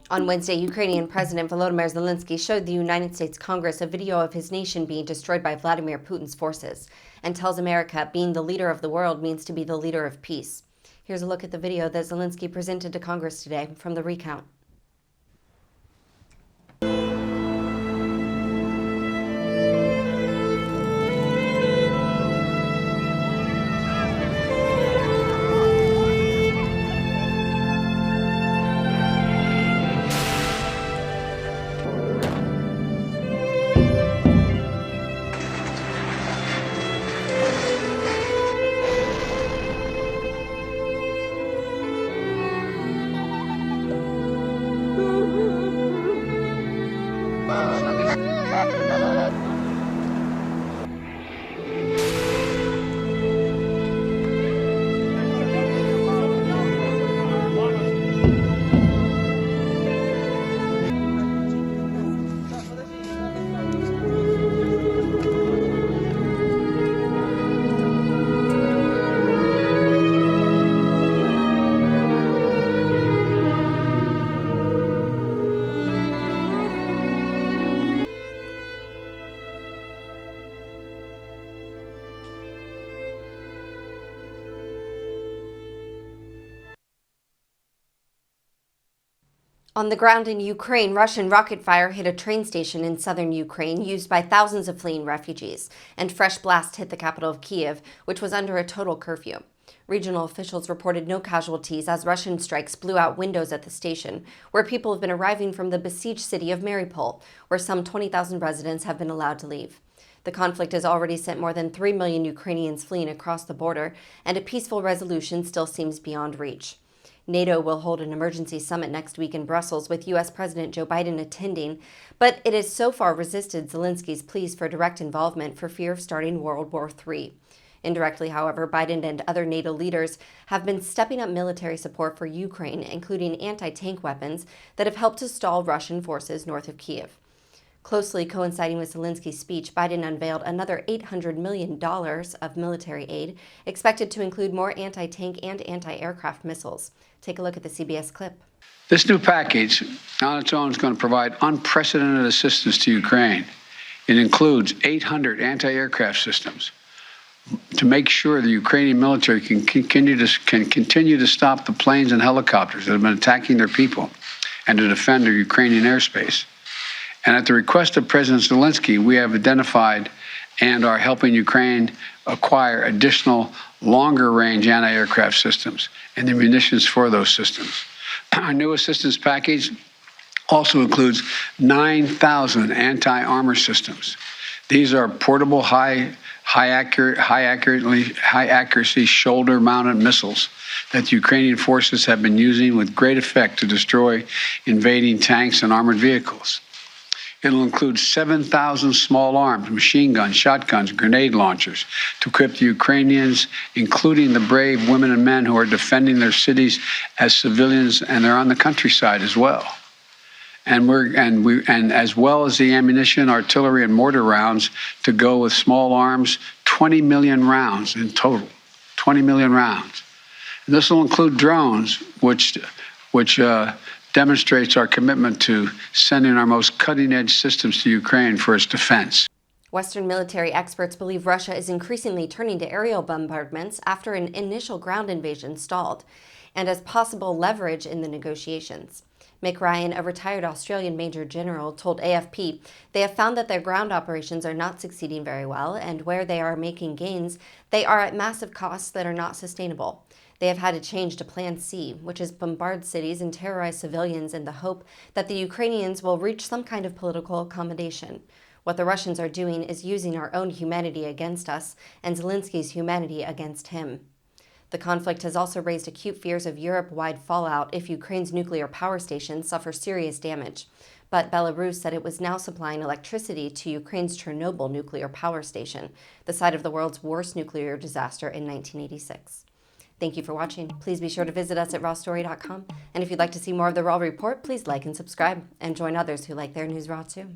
On Wednesday, Ukrainian President Volodymyr Zelensky showed the United States Congress a video of his nation being destroyed by Vladimir Putin's forces and tells America being the leader of the world means to be the leader of peace. Here's a look at the video that Zelensky presented to Congress today from the recount. On the ground in Ukraine, Russian rocket fire hit a train station in southern Ukraine used by thousands of fleeing refugees, and fresh blasts hit the capital of Kyiv, which was under a total curfew. Regional officials reported no casualties as Russian strikes blew out windows at the station, where people have been arriving from the besieged city of Mariupol, where some 20,000 residents have been allowed to leave. The conflict has already sent more than 3 million Ukrainians fleeing across the border, and a peaceful resolution still seems beyond reach. NATO will hold an emergency summit next week in Brussels with U.S. President Joe Biden attending, but it has so far resisted Zelensky's pleas for direct involvement for fear of starting World War III. Indirectly, however, Biden and other NATO leaders have been stepping up military support for Ukraine, including anti-tank weapons that have helped to stall Russian forces north of Kyiv. Closely coinciding with Zelensky's speech, Biden unveiled another $800 million of military aid, expected to include more anti-tank and anti-aircraft missiles. Take a look at the CBS clip. This new package on its own is going to provide unprecedented assistance to Ukraine. It includes 800 anti-aircraft systems to make sure the Ukrainian military can continue to stop the planes and helicopters that have been attacking their people and to defend their Ukrainian airspace. And at the request of President Zelensky, we have identified and are helping Ukraine acquire additional longer-range anti-aircraft systems and the munitions for those systems. Our new assistance package also includes 9,000 anti-armor systems. These are portable, high accuracy shoulder-mounted missiles that the Ukrainian forces have been using with great effect to destroy invading tanks and armored vehicles. It'll include 7,000 small arms, machine guns, shotguns, grenade launchers to equip the Ukrainians, including the brave women and men who are defending their cities as civilians, and they're on the countryside as well. And as well as the ammunition, artillery, and mortar rounds to go with small arms, 20 million rounds in total, 20 million rounds. And this will include drones, which demonstrates our commitment to sending our most cutting-edge systems to Ukraine for its defense. Western military experts believe Russia is increasingly turning to aerial bombardments after an initial ground invasion stalled, and as possible leverage in the negotiations. Mick Ryan, a retired Australian Major General, told AFP they have found that their ground operations are not succeeding very well, and where they are making gains, they are at massive costs that are not sustainable. They have had to change to Plan C, which is bombard cities and terrorize civilians in the hope that the Ukrainians will reach some kind of political accommodation. What the Russians are doing is using our own humanity against us and Zelensky's humanity against him. The conflict has also raised acute fears of Europewide fallout if Ukraine's nuclear power stations suffer serious damage. But Belarus said it was now supplying electricity to Ukraine's Chernobyl nuclear power station, the site of the world's worst nuclear disaster in 1986. Thank you for watching. Please be sure to visit us at rawstory.com. And if you'd like to see more of the Raw Report, please like and subscribe and join others who like their news raw too.